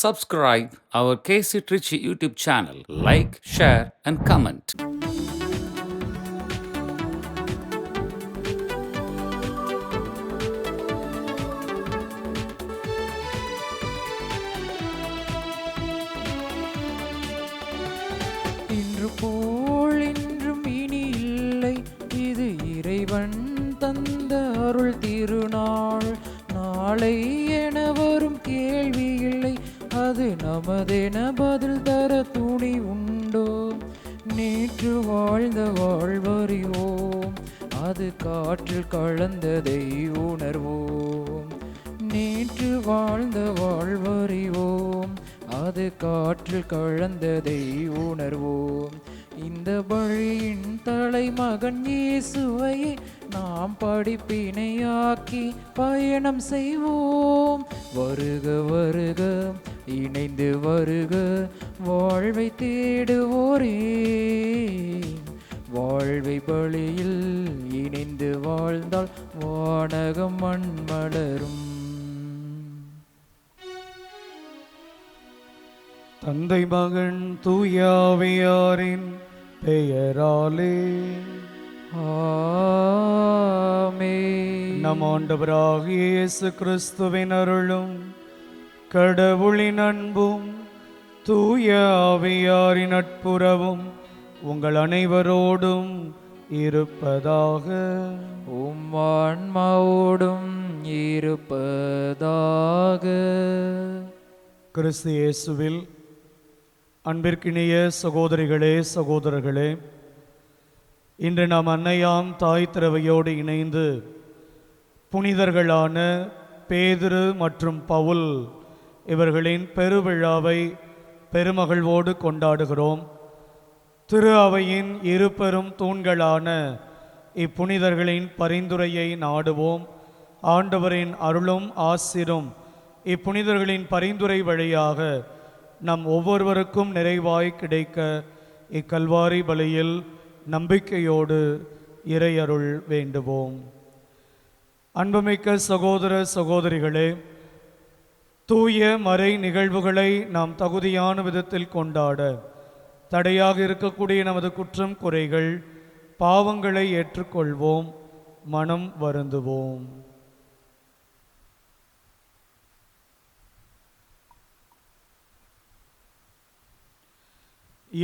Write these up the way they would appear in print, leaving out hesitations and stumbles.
Subscribe our KC Trichy YouTube channel. Like, share, and comment. இன்று போல் இன்றும் இனி இல்லை, இது இறைவன் தந்த அருள் திருநாள். நாளை என வரும் கேள்வி இல்லை, அது நமதென பதில் தர துணி உண்டோ? நேற்று வாழ்ந்த வாழ்வறிவோம், அது காற்றில் கலந்ததை உணர்வோம். நேற்று வாழ்ந்த வாழ்வறிவோம், அது காற்றில் கலந்ததை உணர்வோம். இந்த பலியின் தலைமகன் இயேசுவையே நாம் படிப்பினையாக்கி பயணம் செய்வோம். வருக வருக இணைந்து வருக, வாழ்வை தேடுவோரே. வாழ்வை பலியில் இணைந்து வாழ்ந்தால் வானகம் மண்மலரும். தந்தை மகன் தூயாவியாரின் பெயராலே ஆமென். நம் ஆண்டவராகிய இயேசு கிறிஸ்துவின் அருளும் கடவுளின் அன்பும் தூய ஆவியாரின் நட்புறவும் உங்கள் அனைவரோடும் இருப்பதாக. உம் ஆன்மாவோடும் இருப்பதாக. கிறிஸ்து இயேசுவில் அன்பிற்கினிய சகோதரிகளே சகோதரர்களே, இன்று நாம் அன்னையாம் தாய் திரவையோடு இணைந்து புனிதர்களான பேதுரு மற்றும் பவுல் இவர்களின் பெருவிழாவை பெருமகிழ்வோடு கொண்டாடுகிறோம். திரு அவையின் இரு பெரும் தூண்களான இப்புனிதர்களின் பரிந்துரையை நாடுவோம். ஆண்டவரின் அருளும் ஆசிரும் இப்புனிதர்களின் பரிந்துரை வழியாக நம் ஒவ்வொருவருக்கும் நிறைவாய் கிடைக்க இக்கல்வாரி பலியில் நம்பிக்கையோடு இறையருள் வேண்டுவோம். அன்புமிக்க சகோதர சகோதரிகளே, தூய மறை நிகழ்வுகளை நாம் தகுதியான விதத்தில் கொண்டாட தடையாக இருக்கக்கூடிய நமது குற்றம் குறைகள் பாவங்களை ஏற்றுக்கொள்வோம், மனம் வருந்துவோம்.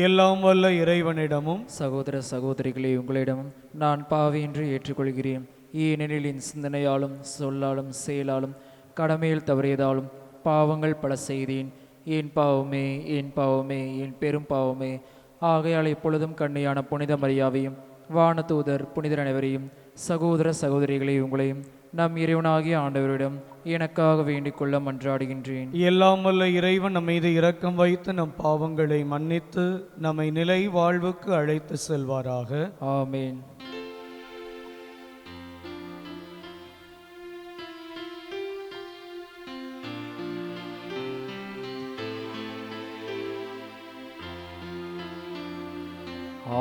எல்லாம் வல்ல இறைவனிடமும் சகோதர சகோதரிகளே, உங்களிடமும் நான் பாவியின்றி ஏற்றுக்கொள்கிறேன். ஏனெனில் என் சிந்தனையாலும் சொல்லாலும் செயலாலும் கடமையில் தவறியதாலும் பாவங்கள் பல செய்தேன். என் பாவமே, என் பாவமே, என் பெரும் பாவமே. ஆகையால் எப்பொழுதும் கண்ணியான புனித மரியாவையும் வானதூதர் புனிதர் அனைவரையும் சகோதர சகோதரிகளை உங்களையும் நம் இறைவனாகிய ஆண்டவரிடம் எனக்காக வேண்டிக் கொள்ள மன்றாடுகின்றேன். எல்லாம் வல்ல இறைவன் நம் மீது இரக்கம் வைத்து நம் பாவங்களை மன்னித்து நம்மை நிலை வாழ்வுக்கு அழைத்து செல்வாராக. ஆமேன்.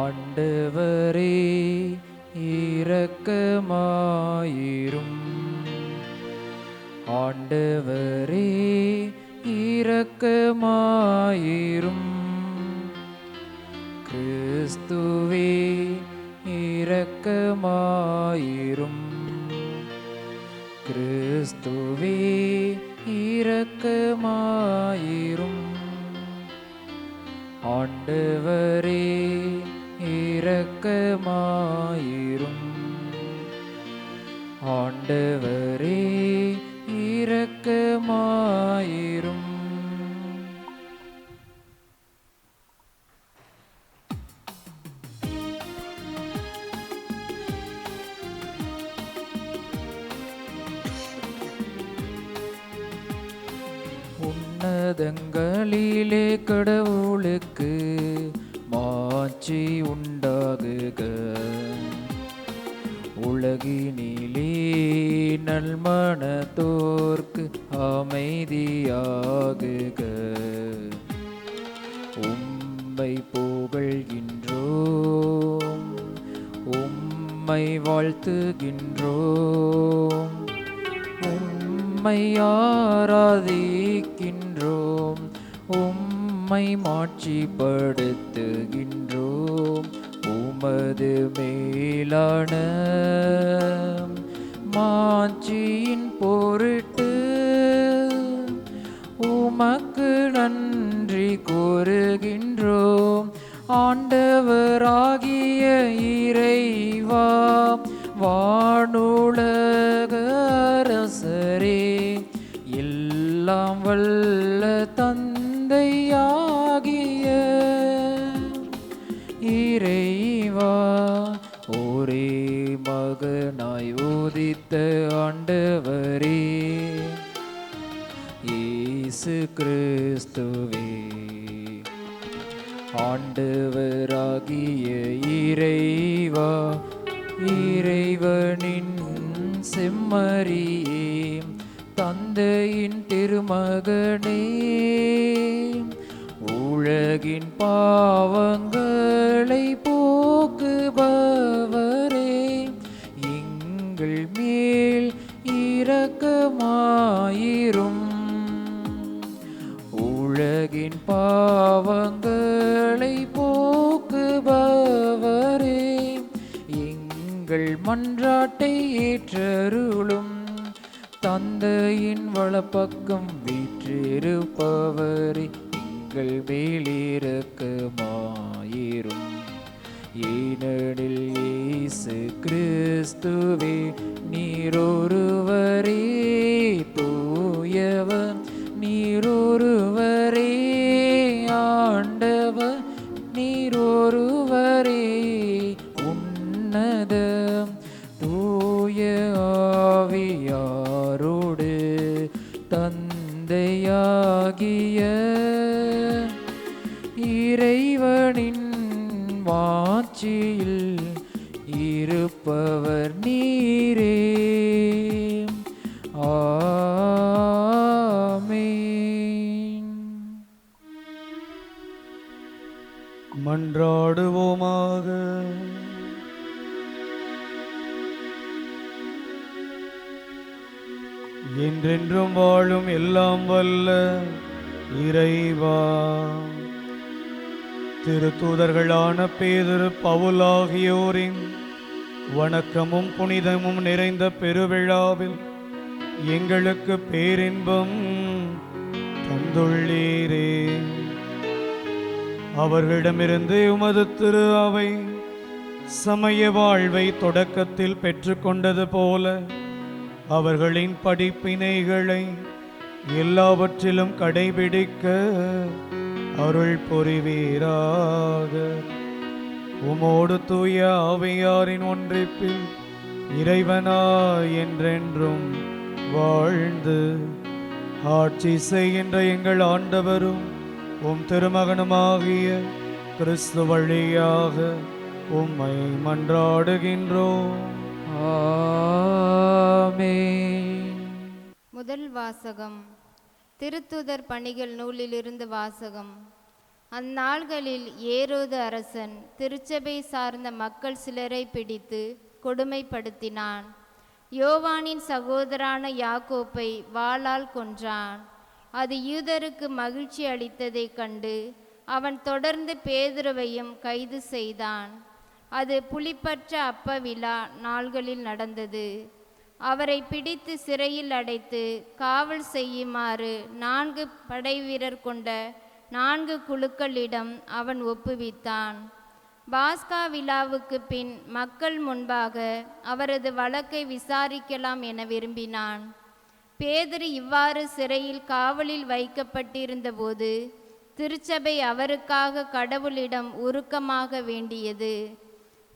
ஆண்டவரே இரக்கமாயிரும். ஆண்டவரே இரக்கமாயிரும். கிறிஸ்துவே இரக்கமாயிரும். கிறிஸ்துவே இரக்கமாயிரும். ஆண்டவரே இரக்கமாயிரும். ஆண்டவரே இரக்கமாயிரும். உன்னதங்களிலே கடவுளுக்கு மாட்சி உண்டாகுக. உலகினிலே நல்மனத்தோர்க்கு அமைதியாகுக. உம்மை புகழ்கின்றோம், உம்மை வாழ்த்துகின்றோம், உம்மை ஆராதிக்கின்றோம். உம்மை மாட்சிப்படுத்துகின்றோம். உமது மேலான மாட்சியின் பொருட்டு உமக்கு நன்றி கூறுகின்றோம். ஆண்டவராகிய இறைவா, வானுலக அரசரே, எல்லாம் வல்ல தந்தையாகிய இறைவா, ஒரே மகனாய் உதித்த ஆண்டவரே இயேசு கிறிஸ்துவே, ஆண்டவராகிய இறைவா, இறைவனின் செம்மறியே, தந்தையின் திருமகனே, உலகின் பாவங்களை போக்குபவரே, எங்கள் மேல் இரக்கமாயிரும். உலகின் பாவங்களை போக்குபவரே, எங்கள் மன்றாட்டை ஏற்றருளும். தந்தையின் வலப்பக்கம் வீற்றிருப்பவரே, எங்கள் மேலிரக்கமாயிரும். ஏனெனில் இயேசு கிறிஸ்துவே, நீரொருவரே தூயவர், நீரொருவரே ஆண்டவர், நீரொருவரே உன்னத தூய ஆவியாரோடு தந்தையாகிய இறைவனின் மாட்சியில் இருப்பவர் நீரே. ஆமென். மன்றாடுவோமாக. என்றென்றும் வாழும் எல்லாம் வல்ல இறைவா, திருத்தூதர்களான பேதுரு, பவுல் ஆகியோரின் வணக்கமும் புனிதமும் நிறைந்த பெருவிழாவில் எங்களுக்கு பேரின்பம் தந்துள்ளீரே. அவர்களிடமிருந்து உமது திரு அவை சமய வாழ்வை தொடக்கத்தில் பெற்றுக்கொண்டது போல அவர்களின் படிப்பினைகளை எல்லாவற்றிலும் கடைபிடிக்க அருள் புரிவீராக. உமோடு தூய ஆவியாரின் ஒன்றிப்பில் இறைவனாய் என்றென்றும் வாழ்ந்து ஆட்சி செய்கின்ற எங்கள் ஆண்டவரும் உம் திருமகனுமாகிய கிறிஸ்து வழியாக உம்மை மன்றாடுகின்றோம். ஆமென். முதல் வாசகம். திருத்துதர் பணிகள் நூலிலிருந்து வாசகம். அந்நாள்களில் ஏரோது அரசன் திருச்சபை சார்ந்த மக்கள் சிலரை பிடித்து கொடுமைப்படுத்தினான். யோவானின் சகோதரான யாக்கோப்பை வாளால் கொன்றான். அது யூதருக்கு மகிழ்ச்சி அளித்ததைக் கண்டு அவன் தொடர்ந்து பேதுருவையும் கைது செய்தான். அது புளிப்பற்ற அப்ப விழா நாள்களில் நடந்தது. அவரை பிடித்து சிறையில் அடைத்து காவல் செய்யுமாறு 4 படைவீரர் கொண்ட 4 குழுக்களிடம் அவன் ஒப்புவித்தான். பாஸ்கா விழாவுக்கு பின் மக்கள் முன்பாக அவரது வழக்கை விசாரிக்கலாம் என விரும்பினான். பேதுரு இவ்வாறு சிறையில் காவலில் வைக்கப்பட்டிருந்தபோது திருச்சபை அவருக்காக கடவுளிடம் உருக்கமாக வேண்டியது.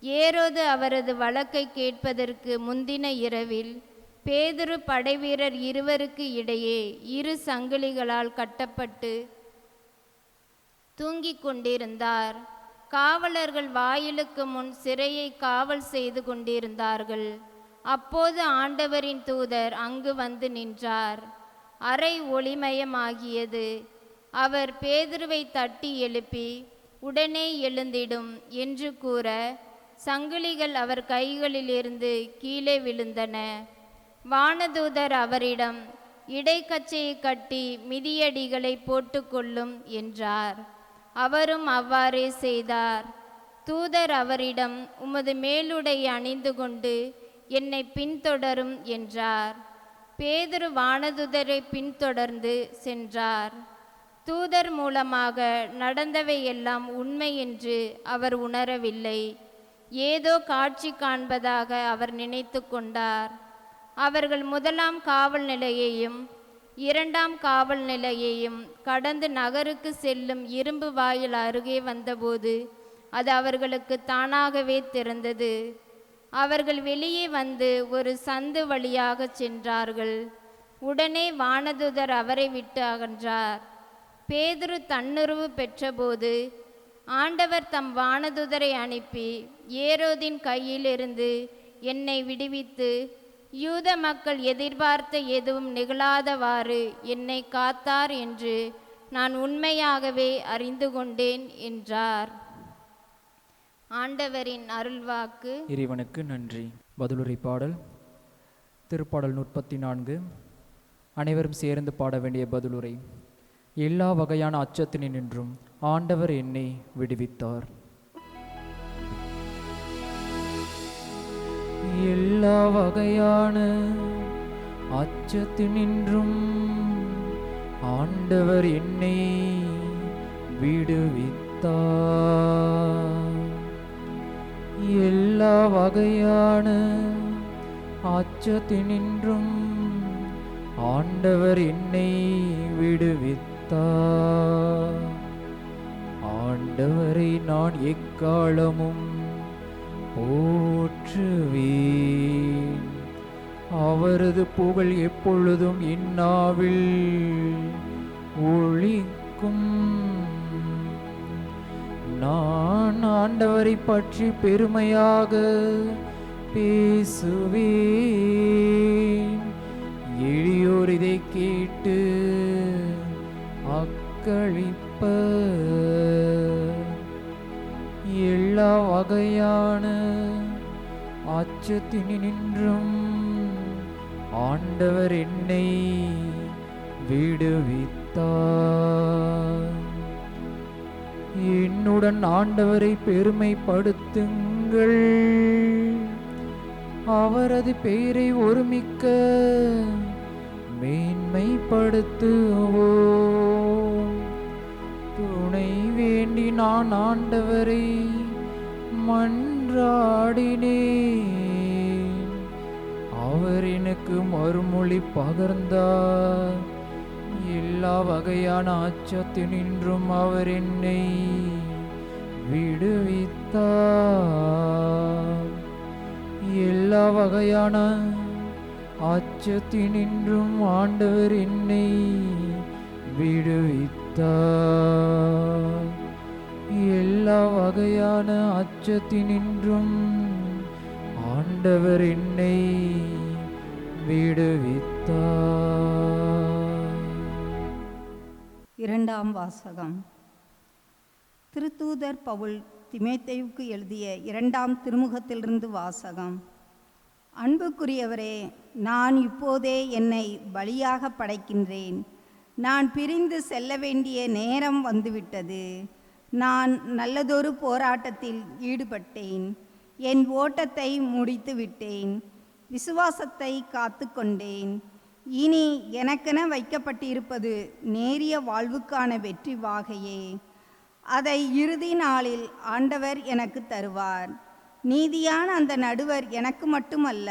ஏரோது அவரது வழக்கை கேட்பதற்கு முந்தின இரவில் பேதுரு படைவீரர் 2 இடையே 2 சங்கிலிகளால் கட்டப்பட்டு தூங்கிக் கொண்டிருந்தார். காவலர்கள் வாயிலுக்கு முன் சிறையை காவல் செய்து கொண்டிருந்தார்கள். அப்போது ஆண்டவரின் தூதர் அங்கு வந்து நின்றார். அறை ஒளிமயமாகியது. அவர் பேதுருவை தட்டி எழுப்பி, உடனே எழுந்திடும் என்று கூற சங்கிலிகள் அவர் கைகளிலிருந்து கீழே விழுந்தன. வானதூதர் அவரிடம், இடைக்கச்சையை கட்டி மிதியடிகளை போட்டுக்கொள்ளும் என்றார். அவரும் அவ்வாறே செய்தார். தூதர் அவரிடம், உமது மேலுடை அணிந்து கொண்டு என்னை பின்தொடரும் என்றார். பேதுரு வானதுதரை பின்தொடர்ந்து சென்றார். தூதர் மூலமாக நடந்தவை எல்லாம் உண்மை என்று அவர் உணரவில்லை. ஏதோ காட்சி காண்பதாக அவர் நினைத்து கொண்டார். அவர்கள் 1ஆம் காவல் நிலையையும் 2ஆம் காவல் நிலையையும் கடந்து நகருக்கு செல்லும் இரும்பு வாயில் அருகே வந்தபோது அது அவர்களுக்கு தானாகவே திறந்தது. அவர்கள் வெளியே வந்து ஒரு சந்து வழியாக சென்றார்கள். உடனே வானதுதர் அவரை விட்டு அகன்றார். பேதுரு தன்னுருவு பெற்றபோது ஆண்டவர் தம் வானதுதரை அனுப்பி ஏரோதின் கையிலிருந்து என்னை விடுவித்து யூத மக்கள் எதிர்பார்த்த எதுவும் நிகழாதவாறு என்னை காத்தார் என்று நான் உண்மையாகவே அறிந்து கொண்டேன் என்றார். ஆண்டவரின் அருள்வாக்கு. இறைவனுக்கு நன்றி. பதிலுரை பாடல். திருப்பாடல் 34. அனைவரும் சேர்ந்து பாட வேண்டிய பதிலுரை. எல்லா வகையான அச்சத்தினின்றும் ஆண்டவர் என்னை விடுவித்தார். எல்லா வகையான அச்சத்தினின்றும் ஆண்டவர் என்னை விடுவித்தார். எல்லா வகையான அச்சத்தினின்றும் ஆண்டவர் என்னை விடுவித்தார். ஆண்டவரை நான் எக்காலமும் போற்றுவேன். அவரது புகழ் எப்பொழுதும் இந்நாவில் ஒலிக்கும். நான் ஆண்டவரை பற்றி பெருமையாக பேசுவேன். எளியோர் இதை கேட்டு அக்களிப்பர். எல்லா வகையான அச்சத்தினின்றும் ஆண்டவர் என்னை விடுவித்தார். என்னுடன் ஆண்டவரை பெருமைப்படுத்துங்கள். அவரது பெயரை ஒருமிக்க மேன்மைப்படுத்துவோம். துணை வேண்டி நான் ஆண்டவரை மன்றாடினேன். அவர் எனக்கு மறுமொழி பகர்ந்தார். எல்லா வகையான அச்சத்தினின்றும் அவர் என்னை விடுவித்தார். எல்லா வகையான அச்சத்தினின்றும் ஆண்டவர் என்னை விடுவித்தார். எல்லா வகையான அச்சத்தினின்றும் ஆண்டவர் என்னை விடுவித்தார். இரண்டாம் வாசகம். திருத்தூதர் பவுல் திமோத்தேயுவுக்கு எழுதிய 2ஆம் திருமுகத்திலிருந்து வாசகம். அன்புக்குரியவரே, நான் இப்போதே என்னை பலியாக படைக்கின்றேன். நான் பிரிந்து செல்ல வேண்டிய நேரம் வந்துவிட்டது. நான் நல்லதொரு போராட்டத்தில் ஈடுபட்டேன். என் ஓட்டத்தை முடித்து விட்டேன். விசுவாசத்தை காத்து கொண்டேன். இனி எனக்கென வைக்கப்பட்டிருப்பது நேரிய வாழ்வுக்கான வெற்றி வாகையே. அதை இறுதி நாளில் ஆண்டவர் எனக்கு தருவார். நீதியான அந்த நடுவர் எனக்கு மட்டுமல்ல,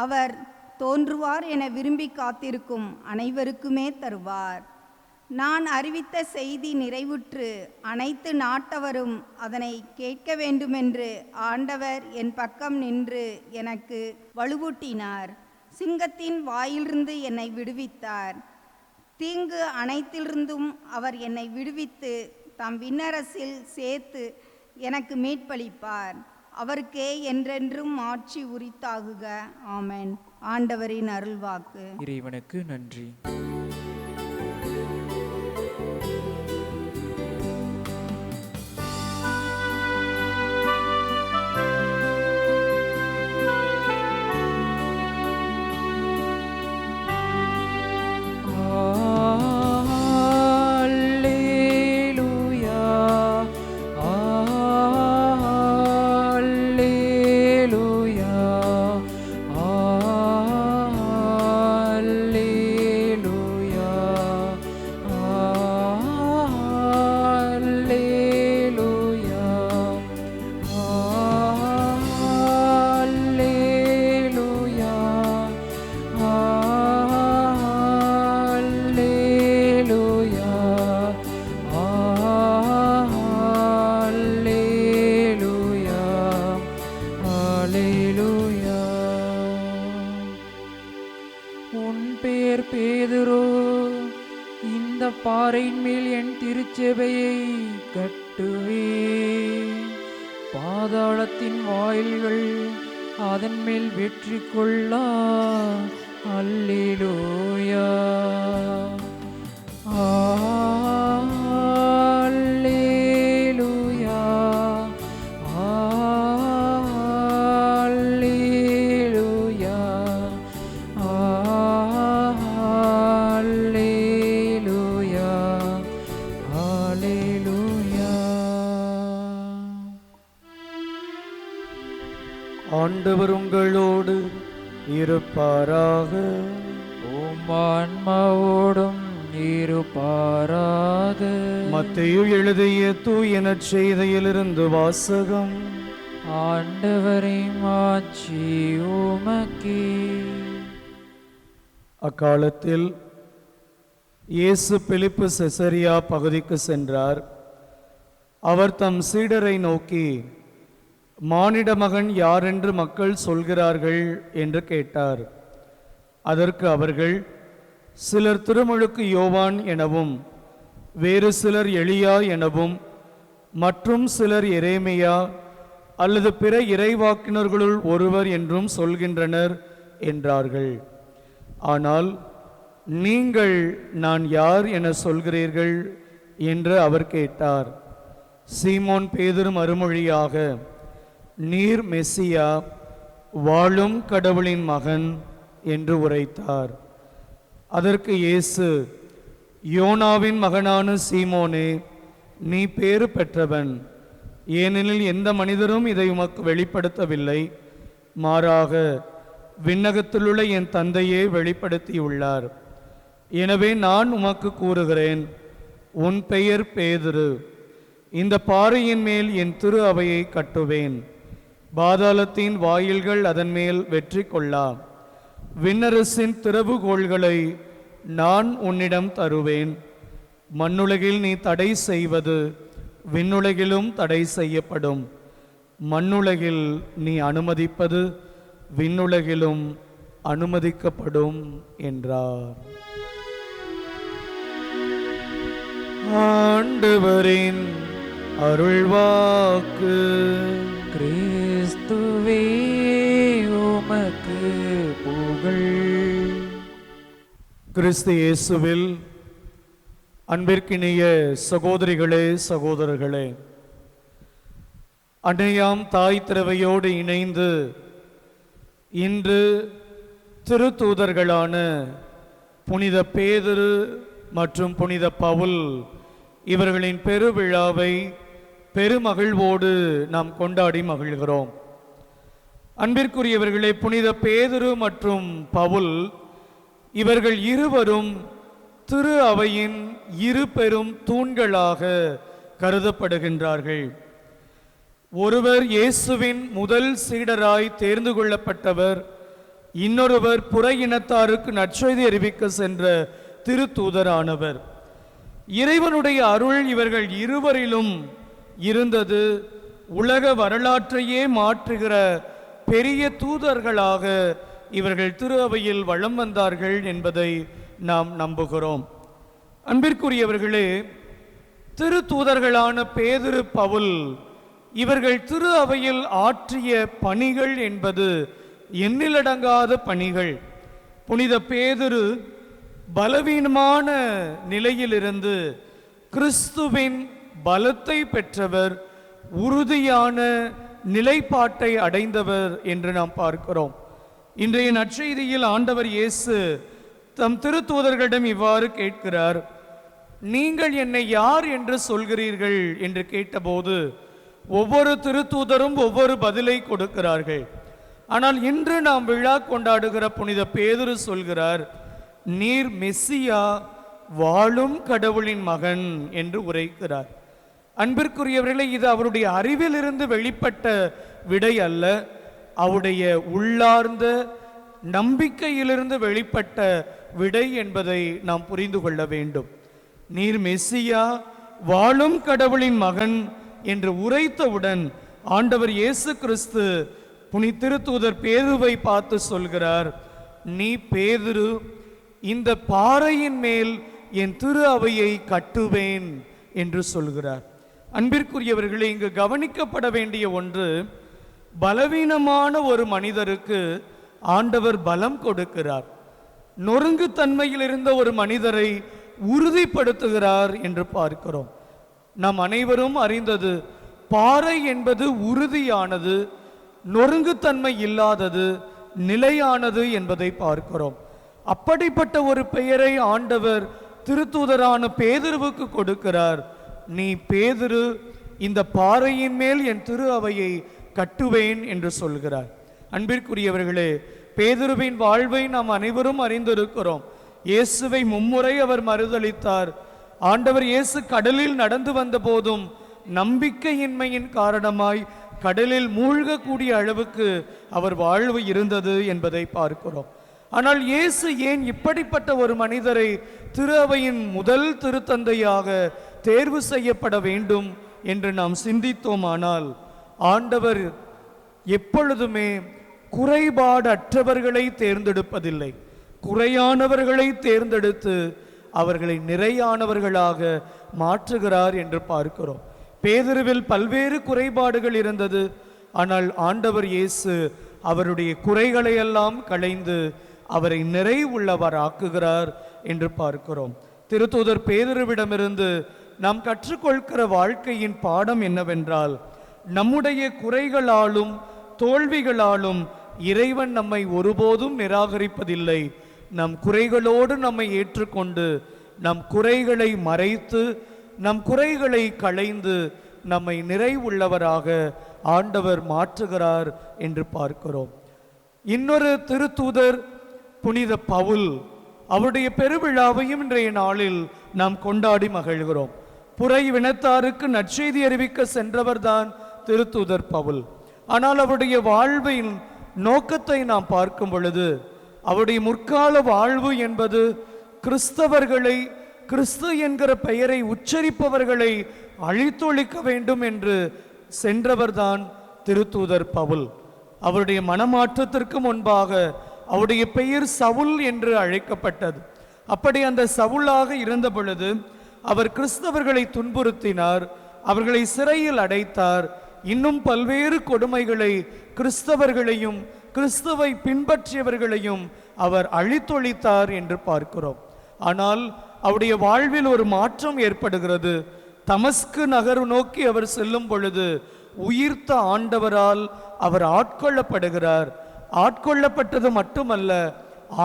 அவர் தோன்றுவார் என விரும்பி காத்திருக்கும் அனைவருக்குமே தருவார். நான் அறிவித்த செய்தி நிறைவுற்று அனைத்து நாட்டவரும் அதனை கேட்க வேண்டுமென்று ஆண்டவர் என் பக்கம் நின்று எனக்கு வலுவூட்டினார். சிங்கத்தின் வாயிலிருந்து என்னை விடுவித்தார். தீங்கு அனைத்திலிருந்தும் அவர் என்னை விடுவித்து தம் விண்ணரசில் சேர்த்து எனக்கு மீட்பளிப்பார். அவருக்கே என்றென்றும் ஆட்சி உரித்தாகுக. ஆமென். ஆண்டவரின் அருள்வாக்கு. இறைவனுக்கு நன்றி. அல்லேலூயா உன் பெயர் பேதுரு. இந்த பாறையின் மேல் என் திருச்சபையை கட்டுவேன். பாதாளத்தின் வாயில்கள் அதன் மேல் வெற்றி கொள்ளா. அல்லேலூயா. அல்லேலூயா. அல்லேலூயா. அல்லேலூயா. அல்லேலூயா. ஆண்டவர் உங்களோடு இருப்பாராக. உம் ஆன்மாவோடும் இருப்பாராக. மத்தேயு எழுதிய தூய நற்செய்தியிலிருந்து வாசகம். ஆண்டவரே மாட்சி உமக்கே. அக்காலத்தில் இயேசு பிலிப்பு செசரியா பகுதிக்கு சென்றார். அவர் தம் சீடரை நோக்கி, மானிட மகன் யாரென்று மக்கள் சொல்கிறார்கள் என்று கேட்டார். அதற்கு அவர்கள், சிலர் திருமுழுக்கு யோவான் எனவும், வேறு சிலர் எலியா எனவும், மற்றும் சிலர் எரேமியா அல்லது பிற இறைவாக்கினர்களுள் ஒருவர் என்றும் சொல்கின்றனர் என்றார்கள். ஆனால் நீங்கள் நான் யார் என சொல்கிறீர்கள் என்று அவர் கேட்டார். சீமோன் பேதுரு மறுமொழியாக, நீர் மெசியா, வாழும் கடவுளின் மகன் என்று உரைத்தார். அதற்கு இயேசு, யோனாவின் மகனான சீமோனே, நீ பேறு பெற்றவன். ஏனெனில் எந்த மனிதரும் இதை உமக்கு வெளிப்படுத்தவில்லை, மாறாக விண்ணகத்திலுள்ள என் தந்தையே வெளிப்படுத்தியுள்ளார். எனவே நான் உமக்கு கூறுகிறேன், உன் பெயர் பேதுரு. இந்த பாறையின் மேல் என் திரு அவையை கட்டுவேன். பாதாளத்தின் வாயில்கள் அதன் மேல் வெற்றி கொள்ளா. விண்ணரசின் திறவுகோள்களை நான் உன்னிடம் தருவேன். மண்ணுலகில் நீ தடை செய்வது விண்ணுலகிலும் தடை செய்யப்படும். மண்ணுலகில் நீ அனுமதிப்பது விண்ணுலகிலும் அனுமதிக்கப்படும் என்றார். ஆண்டவரின் அருள்வாக்கு. கிறிஸ்துவே உமக்கு புகழ். கிறிஸ்து இயேசுவில் அன்பிற்கினிய சகோதரிகளே, சகோதரர்களே, அன்னையாம் தாய் திரவையோடு இணைந்து இன்று திருத்தூதர்களான புனித பேதுரு மற்றும் புனித பவுல் இவர்களின் பெருவிழாவை பெருமகிழ்வோடு நாம் கொண்டாடி மகிழ்கிறோம். அன்பிற்குரியவர்களே, புனித பேதுரு மற்றும் பவுல் இவர்கள் இருவரும் திரு அவையின் இரு பெரும் தூண்களாக கருதப்படுகின்றார்கள். ஒருவர் இயேசுவின் முதல் சீடராய் தேர்ந்து கொள்ளப்பட்டவர், இன்னொருவர் புற இனத்தாருக்கு நற்செய்தி அறிவிக்க சென்ற திருத்தூதரானவர். இறைவனுடைய அருள் இவர்கள் இருவரிலும் இருந்தது. உலக வரலாற்றையே மாற்றுகிற பெரிய தூதர்களாக இவர்கள் திரு அவையில் வலம் வந்தார்கள் என்பதை நாம் நம்புகிறோம். அன்பிற்குரியவர்களே, திருத்தூதர்களான பேதுரு, பவுல் இவர்கள் திரு அவையில் ஆற்றிய பணிகள் என்பது எண்ணிலடங்காத பணிகள். புனித பேதுரு பலவீனமான நிலையிலிருந்து கிறிஸ்துவின் பலத்தை பெற்றவர், உறுதியான நிலைப்பாட்டை அடைந்தவர் என்று நாம் பார்க்கிறோம். இன்றைய நற்செய்தியில் ஆண்டவர் இயேசு தம் திருத்தூதர்களிடம் இவ்வாறு கேட்கிறார், நீங்கள் என்னை யார் என்று சொல்கிறீர்கள் என்று கேட்டபோது ஒவ்வொரு திருத்தூதரும் ஒவ்வொரு பதிலை கொடுக்கிறார்கள். ஆனால் இன்று நாம் விழா கொண்டாடுகிற புனித பேதுரு சொல்கிறார், நீர் மெசியா, வாழும் கடவுளின் மகன் என்று உரைக்கிறார். அன்பிற்குரியவர்களே, இது அவருடைய அறிவிலிருந்து வெளிப்பட்ட விடை அல்ல, அவருடைய உள்ளார்ந்த நம்பிக்கையிலிருந்து வெளிப்பட்ட விடை என்பதை நாம் புரிந்து கொள்ள வேண்டும். நீர் மெசியா, வாழும் கடவுளின் மகன் என்று உரைத்தவுடன் ஆண்டவர் இயேசு கிறிஸ்து புனித திருத்தூதர் பேதுருவை பார்த்து சொல்கிறார், நீ பேதுரு, இந்த பாறையின் மேல் என் திரு அவையை கட்டுவேன் என்று சொல்கிறார். அன்பிற்குரியவர்களே, இங்கு கவனிக்கப்பட வேண்டிய ஒன்று, பலவீனமான ஒரு மனிதருக்கு ஆண்டவர் பலம் கொடுக்கிறார். நொறுங்கு தன்மையில் இருந்த ஒரு மனிதரை உறுதிப்படுத்துகிறார் என்று பார்க்கிறோம். நாம் அனைவரும் அறிந்தது, பாறை என்பது உறுதியானது, நொறுங்குத்தன்மை இல்லாதது, நிலையானது என்பதை பார்க்கிறோம். அப்படிப்பட்ட ஒரு பெயரை ஆண்டவர் திருத்தூதரான பேதுருவுக்கு கொடுக்கிறார். நீ பேதுரு, இந்த பாறையின் மேல் என் திரு அவையை கட்டுவேன் என்று சொல்கிறார். அன்பிற்குரியவர்களே, பேதுருவின் வாழ்வை நாம் அனைவரும் அறிந்திருக்கிறோம். இயேசுவை மும்முறை அவர் மறுதலித்தார். ஆண்டவர் இயேசு கடலில் நடந்து வந்த போதும் நம்பிக்கையின்மையின் காரணமாய் கடலில் மூழ்கக்கூடிய அளவுக்கு அவர் வாழ்வு இருந்தது என்பதை பார்க்கிறோம். ஆனால் இயேசு ஏன் இப்படிப்பட்ட ஒரு மனிதரை திரு அவையின் முதல் திருத்தந்தையாக தேர்வு செய்யப்பட வேண்டும் என்று நாம் சிந்தித்தோமானால், ஆண்டவர் எப்பொழுதுமே குறைபாடற்றவர்களை தேர்ந்தெடுப்பதில்லை, குறையானவர்களை தேர்ந்தெடுத்து அவர்களை நிறையானவர்களாக மாற்றுகிறார் என்று பார்க்கிறோம். பேதுருவில் பல்வேறு குறைபாடுகள் இருந்தது. ஆனால் ஆண்டவர் இயேசு அவருடைய குறைகளை எல்லாம் களைந்து அவரை நிறைவுள்ளவர் ஆக்குகிறார் என்று பார்க்கிறோம். திருத்தூதர் பேதுருவிடமிருந்து நாம் கற்றுக்கொள்கிற வாழ்க்கையின் பாடம் என்னவென்றால், நம்முடைய குறைகளாலும் தோல்விகளாலும் இறைவன் நம்மை ஒருபோதும் நிராகரிப்பதில்லை. நம் குறைகளோடு நம்மை ஏற்றுக்கொண்டு நம் குறைகளை மறைத்து நம் குறைகளை களைந்து நம்மை நிறைவுள்ளவராக ஆண்டவர் மாற்றுகிறார் என்று பார்க்கிறோம். இன்னொரு திருத்தூதர் புனித பவுல், அவருடைய பெருவிழாவையும் இன்றைய நாளில் நாம் கொண்டாடி மகிழ்கிறோம். புரை வினத்தாருக்கு நற்செய்தி அறிவிக்க சென்றவர்தான் திருத்தூதர் பவுல். ஆனால் அவருடைய வாழ்வின் நோக்கத்தை நாம் பார்க்கும் பொழுது, அவருடைய முற்கால வாழ்வு என்பது கிறிஸ்தவர்களை, கிறிஸ்து என்கிற பெயரை உச்சரிப்பவர்களை அழித்தொழிக்க வேண்டும் என்று சென்றவர்தான் திருத்தூதர் பவுல். அவருடைய மனமாற்றத்திற்கு முன்பாக அவருடைய பெயர் சவுல் என்று அழைக்கப்பட்டது. அப்படி அந்த சவுலாக இருந்த பொழுது அவர் கிறிஸ்தவர்களை துன்புறுத்தினார், அவர்களை சிறையில் அடைத்தார். இன்னும் பல்வேறு கொடுமைகளை கிறிஸ்தவர்களையும் கிறிஸ்துவை பின்பற்றியவர்களையும் அவர் அழித்தொழித்தார் என்று பார்க்கிறோம். ஆனால் அவருடைய வாழ்வில் ஒரு மாற்றம் ஏற்படுகிறது. தமஸ்கு நகர் நோக்கி அவர் செல்லும் பொழுது உயிர்த்த ஆண்டவரால் அவர் ஆட்கொள்ளப்படுகிறார். ஆட்கொள்ளப்பட்டது மட்டுமல்ல,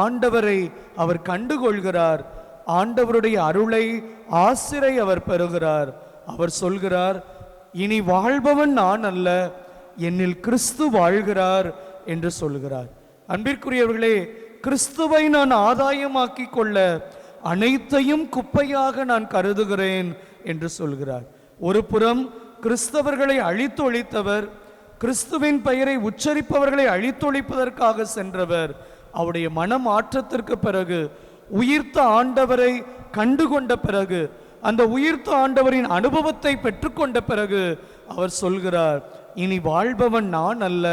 ஆண்டவரை அவர் கண்டுகொள்கிறார். ஆண்டவருடைய அருளை, ஆசிரை அவர் பெறுகிறார். அவர் சொல்கிறார், இனி வாழ்பவன் நான் அல்ல, என்னில் கிறிஸ்து வாழ்கிறார் என்று சொல்கிறார். அன்பிற்குரியவர்களே, கிறிஸ்துவை நான் ஆதாயமாக்கி கொள்ள அனைத்தையும் குப்பையாக நான் கருதுகிறேன் என்று சொல்கிறார். ஒரு புறம் கிறிஸ்தவர்களை அழித்தொழித்தவர், கிறிஸ்துவின் பெயரை உச்சரிப்பவர்களை அழித்தொழிப்பதற்காக சென்றவர். அவருடைய மனமாற்றத்திற்கு பிறகு, உயிர்த்த ஆண்டவரை கண்டுகொண்ட பிறகு, அந்த உயிர்த்த ஆண்டவரின் அனுபவத்தை பெற்றுக்கொண்ட பிறகு அவர் சொல்கிறார், இனி வாழ்பவன் நான் அல்ல,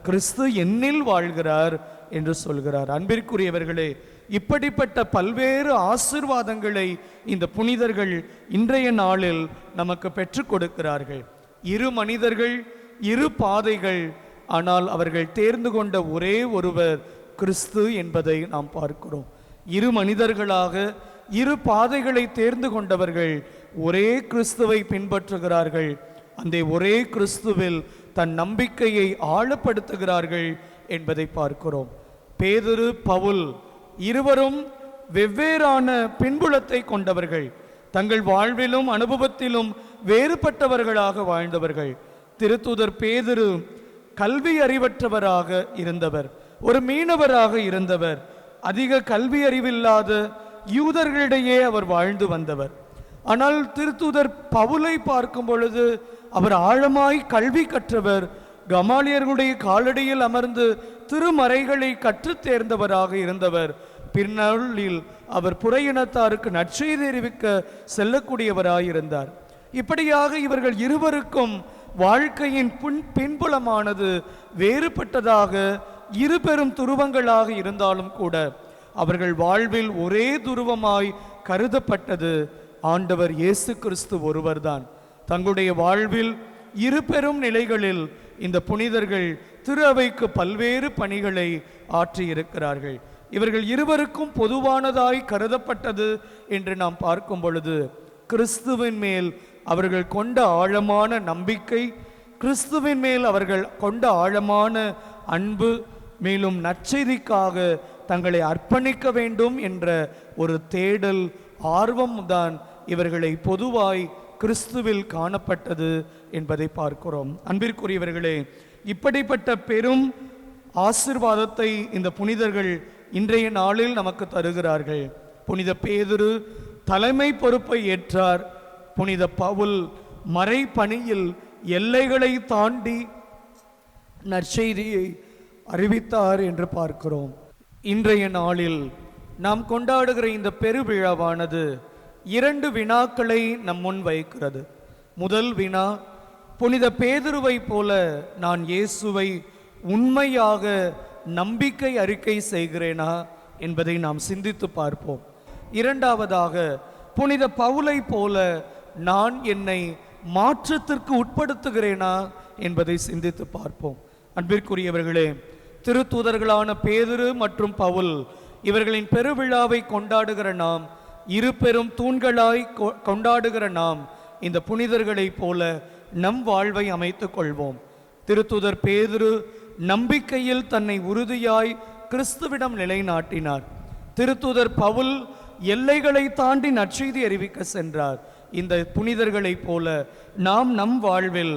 கிறிஸ்து என்னில் வாழ்கிறார் என்று சொல்கிறார். அன்பிற்குரியவர்களே, இப்படிப்பட்ட பல்வேறு ஆசீர்வாதங்களை இந்த புனிதர்கள் இன்றைய நாளில் நமக்கு பெற்றுக் கொடுக்கிறார்கள். இரு மனிதர்கள், இரு பாதைகள், ஆனால் அவர்கள் தேர்ந்து கொண்ட ஒரே ஒருவர் கிறிஸ்து என்பதை நாம் பார்க்கிறோம். இரு மனிதர்களாக இரு பாதைகளை தேர்ந்து கொண்டவர்கள் ஒரே கிறிஸ்துவை பின்பற்றுகிறார்கள். அந்த ஒரே கிறிஸ்துவில் தன் நம்பிக்கையை ஆழப்படுத்துகிறார்கள் என்பதை பார்க்கிறோம். பேதுரு, பவுல் இருவரும் வெவ்வேறான பின்புலத்தை கொண்டவர்கள். தங்கள் வாழ்விலும் அனுபவத்திலும் வேறுபட்டவர்களாக வாழ்ந்தவர்கள். திருத்தூதர் பேதுரு கல்வி அறிவற்றவராக இருந்தவர், ஒரு மீனவராக இருந்தவர். அதிக கல்வி அறிவில்லாத யூதர்களிடையே அவர் வாழ்ந்து வந்தவர். ஆனால் திருத்தூதர் பவுலை பார்க்கும் பொழுது அவர் ஆழமாய் கல்வி கற்றவர். கமாலியர்களுடைய காலடியில் அமர்ந்து திருமறைகளை கற்றுத் தேர்ந்தவராக இருந்தவர். பின்னாளில் அவர் புறையினத்தாருக்கு நற்செய்தி அறிவிக்க செல்லக்கூடியவராயிருந்தார். இப்படியாக இவர்கள் இருவருக்கும் வாழ்க்கையின் பின்புலமானது வேறுபட்டதாக, இரு பெரும் துருவங்களாக இருந்தாலும் கூட அவர்கள் வாழ்வில் ஒரே துருவமாய் கருதப்பட்டது ஆண்டவர் இயேசு கிறிஸ்து ஒருவர்தான். தங்களுடைய வாழ்வில் இரு பெரும் நிலைகளில் இந்த புனிதர்கள் திரு அவைக்கு பல்வேறு பணிகளை ஆற்றியிருக்கிறார்கள். இவர்கள் இருவருக்கும் பொதுவானதாய் கருதப்பட்டது என்று நாம் பார்க்கும் பொழுது கிறிஸ்துவின் மேல் அவர்கள் கொண்ட ஆழமான நம்பிக்கை, கிறிஸ்துவின் மேல் அவர்கள் கொண்ட ஆழமான அன்பு, மேலும் நற்செய்திக்காக தங்களை அர்ப்பணிக்க வேண்டும் என்ற ஒரு தேடல், ஆர்வம்தான் இவர்களை பொதுவாய் கிறிஸ்துவில் காணப்பட்டது என்பதை பார்க்கிறோம். அன்பிற்குரியவர்களே, இப்படிப்பட்ட பெரும் ஆசீர்வாதத்தை இந்த புனிதர்கள் இன்றைய நாளில் நமக்கு தருகிறார்கள். புனித பேதுரு தலைமை பொறுப்பை ஏற்றார். புனித பவுல் மறை பணியில் எல்லைகளை தாண்டி நற்செய்தியை அறிவித்தார் என்று பார்க்கிறோம். இன்றைய நாளில் நாம் கொண்டாடுகிற இந்த பெருவிழாவானது 2 வினாக்களை நம் முன் வைக்கிறது. முதல் வினா, புனித பேதுருவை போல நான் இயேசுவை உண்மையாக நம்பிக்கை அறிக்கை செய்கிறேனா என்பதை நாம் சிந்தித்து பார்ப்போம். இரண்டாவதாக, புனித பவுலை போல நான் என்னை மாற்றத்திற்கு உட்படுத்துகிறேனா என்பதை சிந்தித்து பார்ப்போம். அன்பிற்குரியவர்களே, திருத்தூதர்களான பேதுரு மற்றும் பவுல் இவர்களின் பெருவிழாவை கொண்டாடுகிற நாம், இரு பெரும் தூண்களாய் கொண்டாடுகிற நாம், இந்த புனிதர்களைப் போல நம் வாழ்வை அமைத்துக் கொள்வோம். திருத்தூதர் பேதுரு நம்பிக்கையில் தன்னை உறுதியாய் கிறிஸ்துவிடம் நிலைநாட்டினார். திருத்தூதர் பவுல் எல்லைகளை தாண்டி நற்செய்தி அறிவிக்க சென்றார். இந்த புனிதர்களைப் போல நாம் நம் வாழ்வில்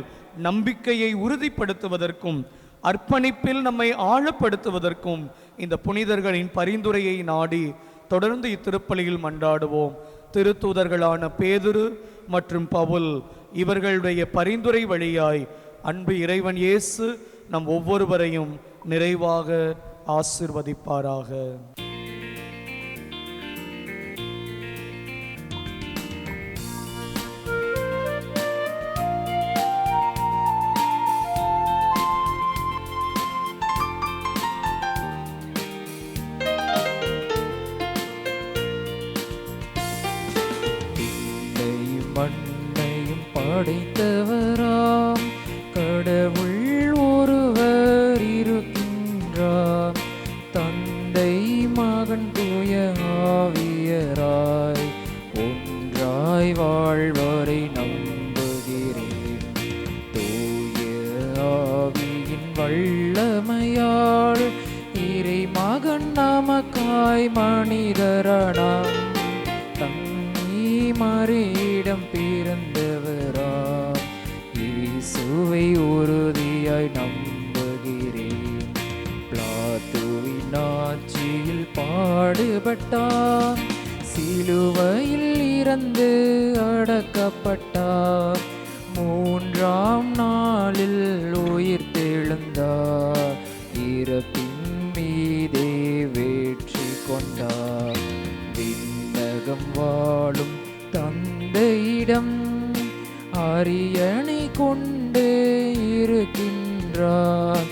நம்பிக்கையை உறுதிப்படுத்துவதற்கும் அர்ப்பணிப்பில் நம்மை ஆழப்படுத்துவதற்கும் இந்த புனிதர்களின் பரிந்துரையை நாடி தொடர்ந்து இத்திருப்பலியில் மன்றாடுவோம். திருத்தூதர்களான பேதுரு மற்றும் பவுல் இவர்களுடைய பரிந்துரை வழியாய் அன்பு இறைவன் இயேசு நம் ஒவ்வொருவரையும் நிறைவாக ஆசிர்வதிப்பாராக. மண்ணையும் படைத்தவராம் கடவுள் ஒருவர் இருக்கின்றார். தந்தை மகன் தூய ஆவியராய் ஒன்றாய் வாழ்வரை நம்புகிறேன். தூய ஆவியின் வல்லமையால் இறை மகன் நமக்காய் மனிதரானார். மறியிடம் பிறந்தவரா இயேசுவை உறுதியாய் நம்புகிறேன். பிலாத்துவின் ஆட்சியில் பாடுபட்டார், சிலுவையில் இறந்து அடக்கப்பட்டார், 3ஆம் நாளில் உயிர் தெழுந்தார், இறப்பின் மீதே வெற்றி கொண்டார். விண்ணகம் வாழும் தந்தையிடம் அரியணை கொண்டு இருக்கின்றார்.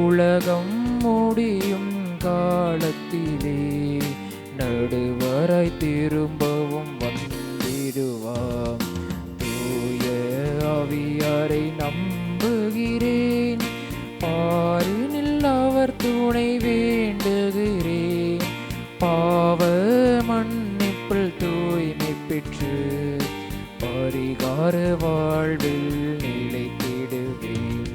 உலகம் முடியும் காலத்திலே நடுவராய் திரும்பவும் வந்திடுவார். தூய ஆவியாரை நம்புகிறேன், பாரினில் அவர் துணை வேண்டுகிறேன். பாவ மன்னிப்பில் தூய்மை பெற்று பரிகார வாழ்வில் நிலைத்திடுவேன்.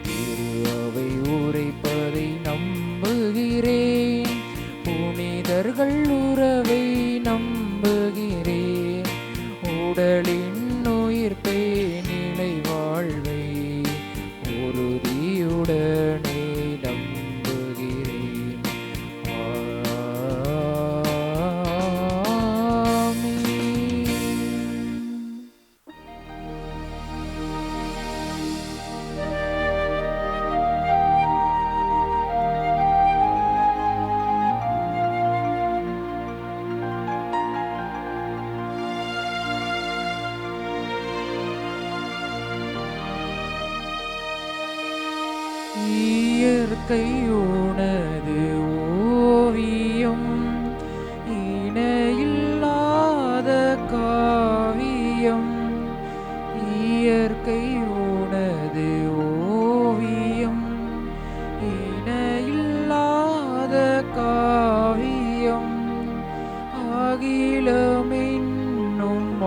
திரு அவை உரைப்பதை நம்புகிறேன், புனிதர்கள் உறவை நம்புகிறேன். உடலின் உயிர்ப்பை நிலை வாழ்வை உறுதியுடனே நம்புகிறேன். இயற்கை உனது ஓவியம், இணையில்லாத காவியம். இயற்கை உனது ஓவியம், இணையில்லாத காவியம். அகிலமென்னும்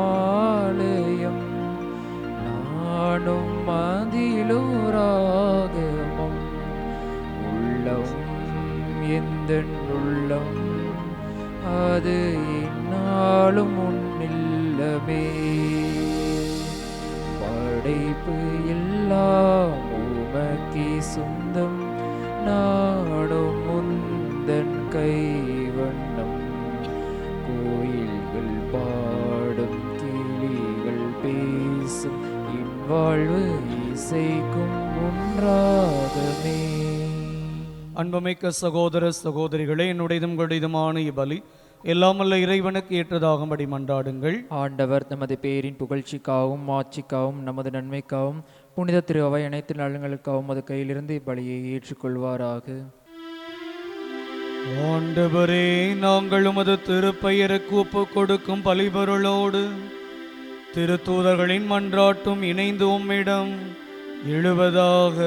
ஆலயம், நானும் மதிலோராகமம். உள்ளம் எந்தன் உள்ளம், அது என்னாலும் உன்னில்லமே. படைப்பு எல்லாம் உமக்கே சொந்தம், நானும் முந்தன் கைவண்ணம். கோயில்கள் பாடும், கிளிகள் பேசும், என் வாழ்வு இசைக்கும் ஒன்றாகமே. அன்புமிக்க சகோதர சகோதரிகளே, என்னுடையதும் உங்களுடையதுமான இப்பலி எல்லாமல்ல இறைவனுக்கு ஏற்றதாகும்படி மன்றாடுங்கள். ஆண்டவர் நமது பேரின் புகழ்ச்சிக்காகவும் ஆட்சிக்காகவும் நமது நன்மைக்காகவும் புனித திரு அவை அனைத்து நலன்களுக்காகவும் அது கையிலிருந்து இப்பலியை ஏற்றுக்கொள்வாராக. ஆண்டவரே, நாங்கள் உமது திருப்பெயருக்கு ஒப்பு கொடுக்கும் பலிபொருளோடு திருத்தூதர்களின் மன்றாட்டும் இணைந்து உம்மிடம் எழுவதாக.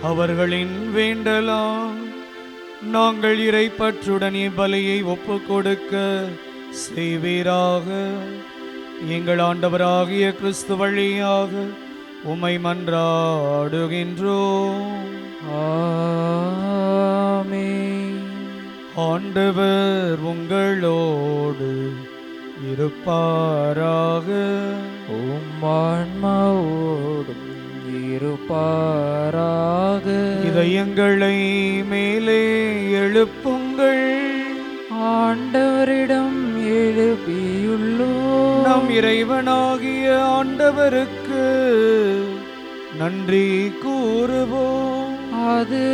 அவர்களின் வேண்டலாம் நாங்கள் இறைப்பற்றுடன் இப்பலியை ஒப்பு கொடுக்க செய்வீராக. எங்கள் ஆண்டவராகிய கிறிஸ்து வழியாக உம்மை மன்றாடுகின்றோம். ஆமென். ஆண்டவர் உங்களோடு இருப்பாராக. உம் ஆன்மாவோடும் இருப்பாராக. இதயங்களை மேலே எழுப்புங்கள். ஆண்டவரிடம் எழுப்பியுள்ளோம். நம் இறைவனாகிய ஆண்டவருக்கு நன்றி கூறுவோம். அது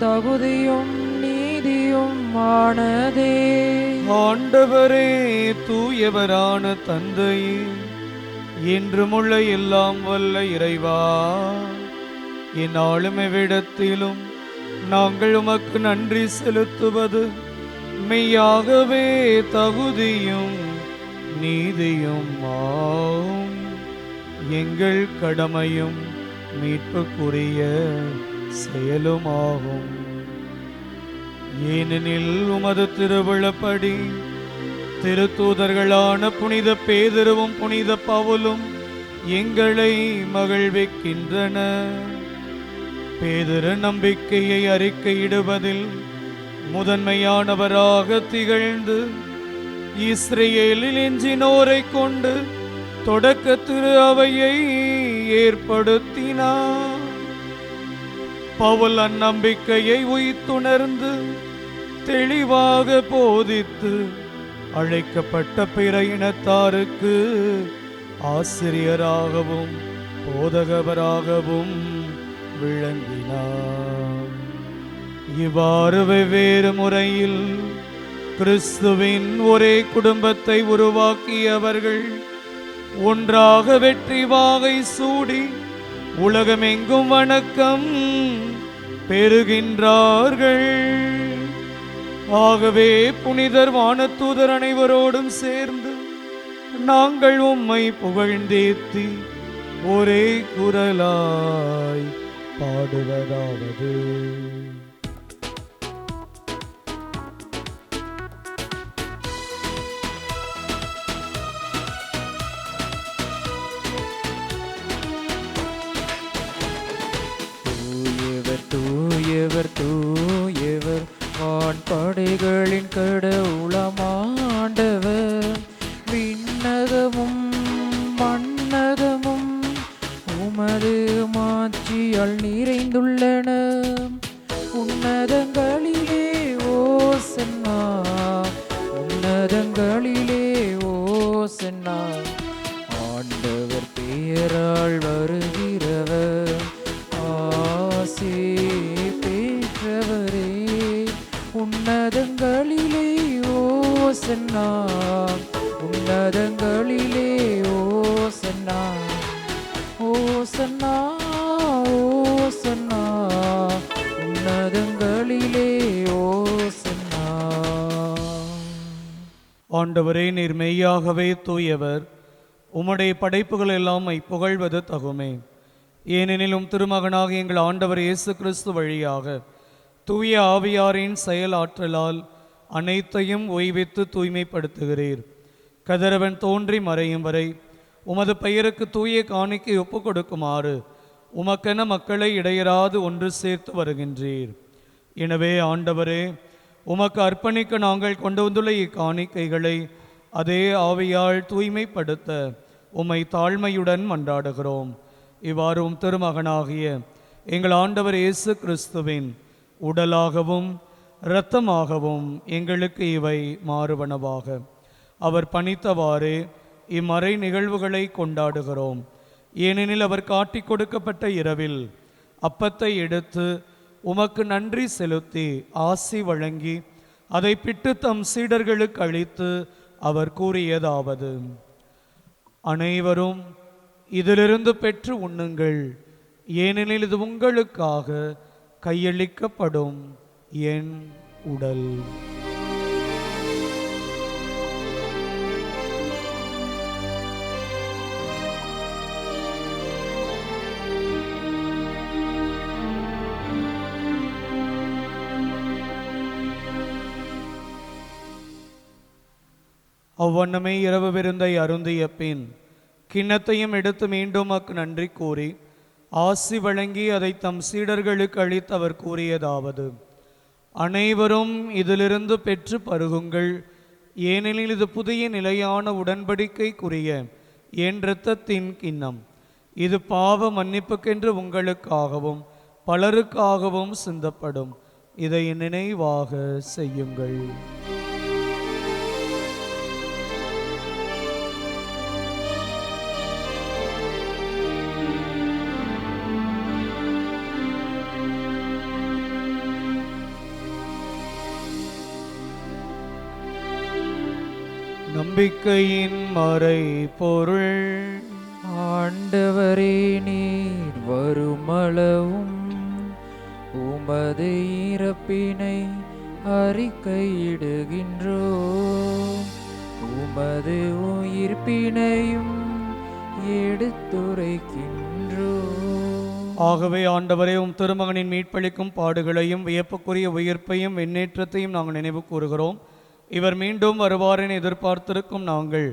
தகுதியும் நீதியும் ஆனதே. ஆண்டவரே, தூயவரான தந்தையே, என்றுமுள்ள எல்லாம் வல்ல இறைவா, என்னாலும் எவ்விடத்திலும் நாங்கள் உமக்கு நன்றி செலுத்துவது மெய்யாகவே தகுதியும் நீதியும் ஆகும். எங்கள் கடமையும் மீட்புக்குரிய செயலுமாகும். ஏனெனில் உமது திருவிழப்படி திருத்தூதர்களான புனித பேதுருவும் புனித பவுலும் எங்களை மகிழ்விக்கின்றன. பேதுரு நம்பிக்கையை அறிக்கையிடுவதில் முதன்மையானவராக திகழ்ந்து இஸ்ரேலில் எஞ்சினோரை கொண்டு தொடக்க திரு அவையை ஏற்படுத்தினார். பவுல் அந்நம்பிக்கையை உய்த்துணர்ந்து தெளிவாக போதித்து அழைக்கப்பட்ட பிற இனத்தாருக்கு ஆசிரியராகவும் போதகவராகவும் விளங்கினார். இவ்வாறு வெவ்வேறு முறையில் கிறிஸ்துவின் ஒரே குடும்பத்தை உருவாக்கியவர்கள் ஒன்றாக வெற்றி வாகை சூடி உலகமெங்கும் வணக்கம் பெறுகின்றார்கள். ஆகவே புனிதர் வானதூதர் அனைவரோடும் சேர்ந்து நாங்கள் உம்மை புகழ்ந்தேத்தி ஒரே குரலாய் பாடுவதாவது: தூயவர் தூயவர் வான்படைகளின் கடவுளமாண்டவர். விண்ணகமும் மண்ணகமும் உமது மாட்சியால் நிறைந்துள்ளன. உன்னதங்களிலே ஓசன்னா, உன்னதங்களிலே ஓசன்னா. ஆண்டவர் பெயரால் வருகிறவர் ஆசி பெற்றவரே. உன்னதங்களிலே ஓசன்னா, உன்னதங்களிலே ஓசன்னா. ஓசன்னா ஓசன்னா உன்னதங்களிலே ஓசன்னா. ஆண்டவரே, நீர் மெய்யாகவே தூயவர். உம்முடைய படைப்புகள் எல்லாம் புகழ்வது தகுமே. ஏனெனிலும் திருமகனாக எங்கள் ஆண்டவர் இயேசு கிறிஸ்து வழியாக தூய ஆவியாரின் செயல் ஆற்றலால் அனைத்தையும் ஓய்வித்து தூய்மைப்படுத்துகிறீர். கதிரவன் தோன்றி மறையும் வரை உமது பெயருக்கு தூய காணிக்கை ஒப்பு கொடுக்குமாறு உமக்கென மக்களை இடையராது ஒன்று சேர்த்து வருகின்றீர். எனவே ஆண்டவரே, உமக்கு அர்ப்பணிக்க நாங்கள் கொண்டு வந்துள்ள இக்காணிக்கைகளை அதே ஆவியால் தூய்மைப்படுத்த உம்மை தாழ்மையுடன் மன்றாடுகிறோம். இவ்வாறு திருமகனாகிய எங்கள் ஆண்டவர் இயேசு கிறிஸ்துவின் உடலாகவும் இரத்தமாகவும் எங்களுக்கு இவை மாறுவனவாக. அவர் பணித்தவாறே இம்மறை நிகழ்வுகளை கொண்டாடுகிறோம். ஏனெனில் அவர் காட்டிக் கொடுக்கப்பட்ட இரவில் அப்பத்தை எடுத்து உமக்கு நன்றி செலுத்தி ஆசி வழங்கி அதை பிட்டு தம் சீடர்களுக்கு அளித்து அவர் கூறியதாவது: அனைவரும் இதிலிருந்து பெற்று உண்ணுங்கள், ஏனெனில் இது உங்களுக்காக கையளிக்கப்படும் என் உடல். அவ்வண்ணமே இரவு விருந்தை அருந்திய பின் கிண்ணத்தையும் எடுத்து மீண்டும் நன்றி கூறி ஆசி வழங்கி அதை தம் சீடர்களுக்கு அளித்து அவர் கூறியதாவது: அனைவரும் இதிலிருந்து பெற்று பருகுங்கள், ஏனெனில் இது புதிய நிலையான உடன்படிக்கைக்குரிய என் இரத்தத்தின் கிண்ணம். இது பாவ மன்னிப்புக்கென்று உங்களுக்காகவும் பலருக்காகவும் சிந்தப்படும். இதை நினைவாக செய்யுங்கள். நம்பிக்கையின் மறை பொருள். ஆண்டவரே, நீர் வருமளவும் உமது இறப்பினை அறிக்கையிடுகின்றோம், உமது உயிர்ப்பினையும் எடுத்துரைக்கின்றோம். ஆகவே ஆண்டவரே, திருமகனின் மீட்பளிக்கும் பாடுகளையும் வியப்புக்குரிய உயிர்ப்பையும் விண்ணேற்றத்தையும் நாங்கள் நினைவு கூறுகிறோம். இவர் மீண்டும் வருவாரென எதிர்பார்த்திருக்கும் நாங்கள்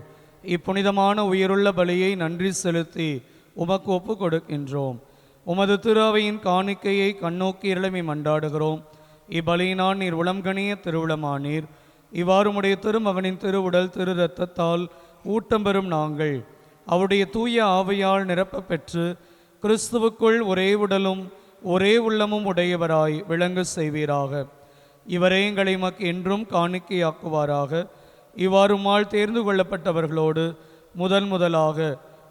இப்புனிதமான உயிருள்ள பலியை நன்றி செலுத்தி உமக்கு ஒப்பு கொடுக்கின்றோம். உமது திரு அவையின் காணிக்கையை கண்ணோக்கி இளமை மன்றாடுகிறோம். இப்பலியினால் நீர் உளம்கணிய திருவுளமானீர். இவ்வாறு உடைய திருமகனின் திருவுடல் திரு இரத்தத்தால் ஊட்டம் பெறும் நாங்கள் அவருடைய தூய ஆவியால் நிரப்ப பெற்று கிறிஸ்துவுக்குள் ஒரே உடலும் ஒரே உள்ளமும் உடையவராய் விளங்க செய்வீராக. இவரே எங்களை மக்கு என்றும் காணிக்கையாக்குவாராக. இவ்வாறு மால் தேர்ந்து கொள்ளப்பட்டவர்களோடு முதலாக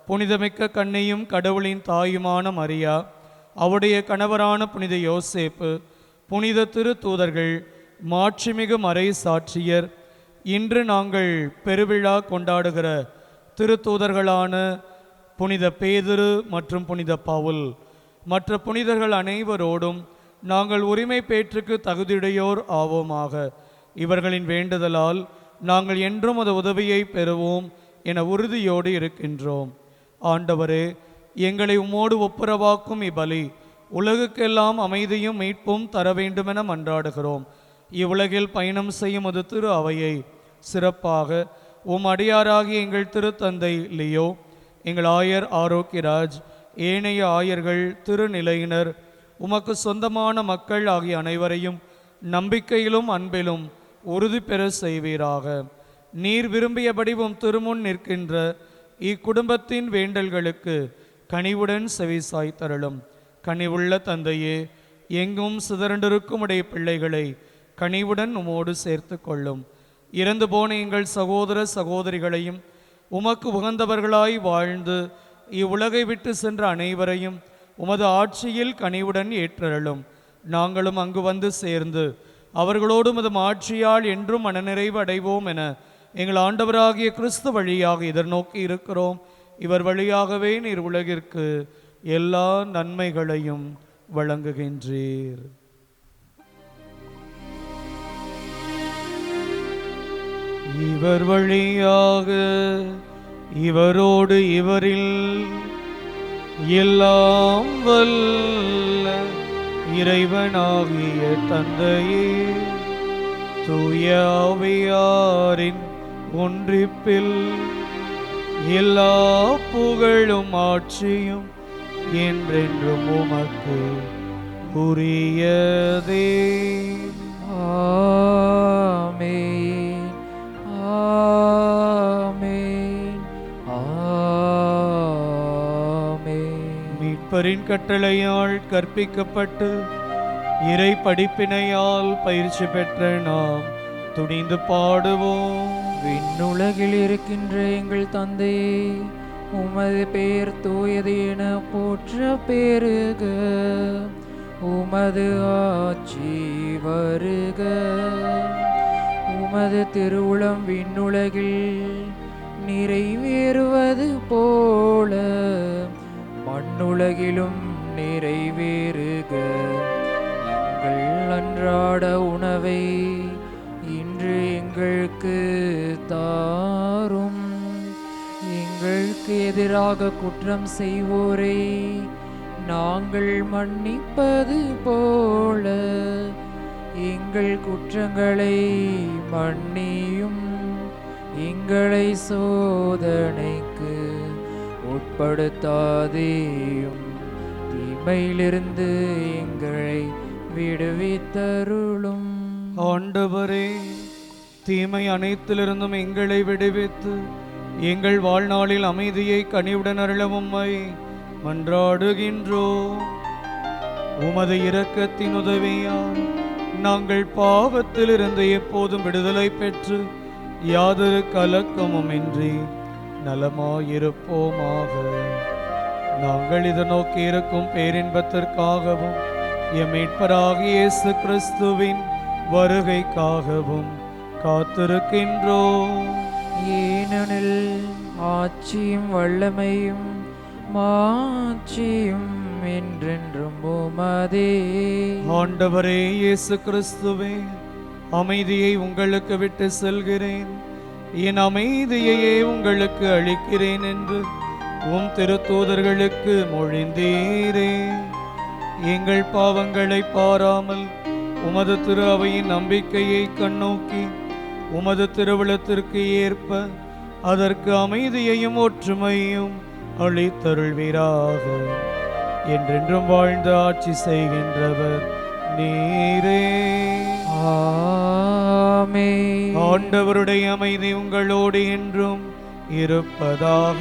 புனிதமிக்க கன்னியும் கடவுளின் தாயுமான மரியா, அவருடைய கணவரான புனித யோசேப்பு, புனித திரு தூதர்கள், மாட்சிமிகு மறை சாட்சியர், இன்று நாங்கள் பெருவிழா கொண்டாடுகிற திருத்தூதர்களான புனித பேதுரு மற்றும் புனித பவுல் மற்ற புனிதர்கள் அனைவரோடும் நாங்கள் உரிமை பேற்றுக்கு தகுதியுடையோர் ஆவோமாக. இவர்களின் வேண்டுதலால் நாங்கள் என்றும் அது உதவியை பெறுவோம் என உறுதியோடு இருக்கின்றோம். ஆண்டவரே, எங்களை உம்மோடு ஒப்புரவாக்கும் இப்பலி உலகுக்கெல்லாம் அமைதியும் மீட்பும் தர வேண்டுமென மன்றாடுகிறோம். இவ்வுலகில் பயணம் செய்யும் அது திரு அவையை சிறப்பாக அடியாராகிய எங்கள் திருத்தந்தை லியோ, எங்கள் ஆயர் ஆரோக்கியராஜ், ஏனைய ஆயர்கள், திருநிலையினர், உமக்கு சொந்தமான மக்கள் ஆகிய அனைவரையும் நம்பிக்கையிலும் அன்பிலும் உறுதி பெற செய்வீராக. நீர் விரும்பியபடி திருமுன் நிற்கின்ற இக்குடும்பத்தின் வேண்டல்களுக்கு கனிவுடன் செவிசாய் தருளும். கனிவுள்ள தந்தையே, எங்கும் சிதறண்டிருக்கும் உடைய பிள்ளைகளை கனிவுடன் உமோடு சேர்த்து கொள்ளும். இறந்து போன எங்கள் சகோதர சகோதரிகளையும் உமக்கு உகந்தவர்களாய் வாழ்ந்து இவ்வுலகை விட்டு சென்ற அனைவரையும் உமது ஆட்சியில் கனிவுடன் ஏற்றருளும். நாங்களும் அங்கு வந்து சேர்ந்து அவர்களோடு உமது ஆட்சியால் என்றும் மனநிறைவு அடைவோம் என எங்கள் ஆண்டவராகிய கிறிஸ்து வழியாக எதிர்நோக்கி இருக்கிறோம். இவர் வழியாகவே நீர் உலகிற்கு எல்லா நன்மைகளையும் வழங்குகின்றீர். இவர் வழியாக இவரோடு இவரில் எல்லாம் வல்ல இறைவனாகிய தந்தையே, தூய ஆவியாரின் ஒன்றிப்பில் எல்லா புகழும் ஆட்சியும் என்றென்றும் உமக்கு உரியதே. ஆமென், ஆமென், ஆமென். மீட்பரின் கட்டளையால் கற்பிக்கப்பட்டு இறை படிப்பினையால் பயிற்சி பெற்ற நாம் துணிந்து பாடுவோம். விண்ணுலகில் இருக்கின்ற எங்கள் தந்தையே, உமது பெயர் தூயது என போற்ற பெருக. உமது ஆட்சி வருக. உமது திருவுளம் விண்ணுலகில் நிறைவேறுவது போல மண்ணுலகிலும் நிறைவேறுக. எங்கள் அன்றாட உணவை இன்று எங்களுக்கு தாரும். எங்களுக்கு எதிராக குற்றம் செய்வோரை நாங்கள் மன்னிப்பது போல எங்கள் குற்றங்களை மன்னியும். எங்களை சோதனைக்கு உட்படுத்தாதேயும், தீமையிலிருந்து எங்களை விடுவித்தருளும். ஆண்டவரே, தீமை அனைத்திலிருந்தும் எங்களை விடுவித்து எங்கள் வாழ்நாளில் அமைதியை கனிவுடன் அருளவும் உம்மை மன்றாடுகின்றோம். உமது இரக்கத்தின் உதவியால் நாங்கள் பாவத்திலிருந்து எப்போதும் விடுதலை பெற்று யாதொரு கலக்கமும் இன்றி நலமாயிருப்போமாக. நாங்கள் இதை நோக்கி இருக்கும் பேரின்பத்திற்காகவும் எம் மீட்பராகிய இயேசு கிறிஸ்துவின் வருகைக்காகவும் காத்திருக்கின்றோம். ஏனெனில் ஆட்சியும் வல்லமையும் மாட்சியும் என்றென்றும் உமதே. ஆண்டவரே இயேசு கிறிஸ்துவே, அமைதியை உங்களுக்கு விட்டு செல்கிறேன், என் அமைதியையே உங்களுக்கு அளிக்கிறேன் என்று உம் திருத்தூதர்களுக்கு மொழிந்தீரே. எங்கள் பாவங்களை பாராமல் உமது திரு அவையின் நம்பிக்கையை கண்ணோக்கி உமது திருவுளத்திற்கு ஏற்ப அதற்கு அமைதியையும் ஒற்றுமையும் அளித்தருள்வீராக. என்றென்றும் வாழ்ந்து ஆட்சி செய்கின்றவர் நீரே. ஆமென். ஆண்டவருடைய அமைதி உங்களோடு என்றும் இருப்பதாக.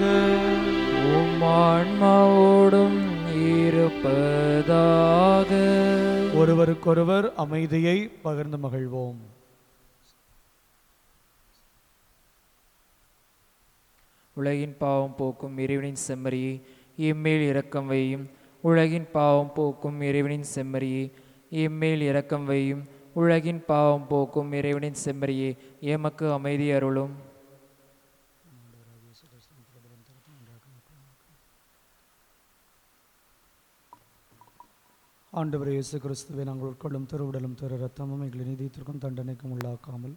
உம் ஆன்மாவோடும் இருப்பதாக. ஒருவருக்கொருவர் அமைதியை பகிர்ந்து மகிழ்வோம். உலகின் பாவம் போக்கும் இறைவனின் செம்மறியை எம்மேல் இரக்கம் வையும். உலகின் பாவம் போக்கும் இறைவனின் செம்மறியை எம்மேல் இரக்கம் வையும். உலகின் பாவம் போக்கும் இறைவனின் செம்மறியை எமக்கு அமைதி அருளும். ஆண்டவர் இயேசு கிறிஸ்துவை நாங்கள் உட்கொள்ளும் திருவுடலும் திரு ரத்தமும் எங்களை நீதித்திற்கும் தண்டனைக்கும் உள்ளாக்காமல்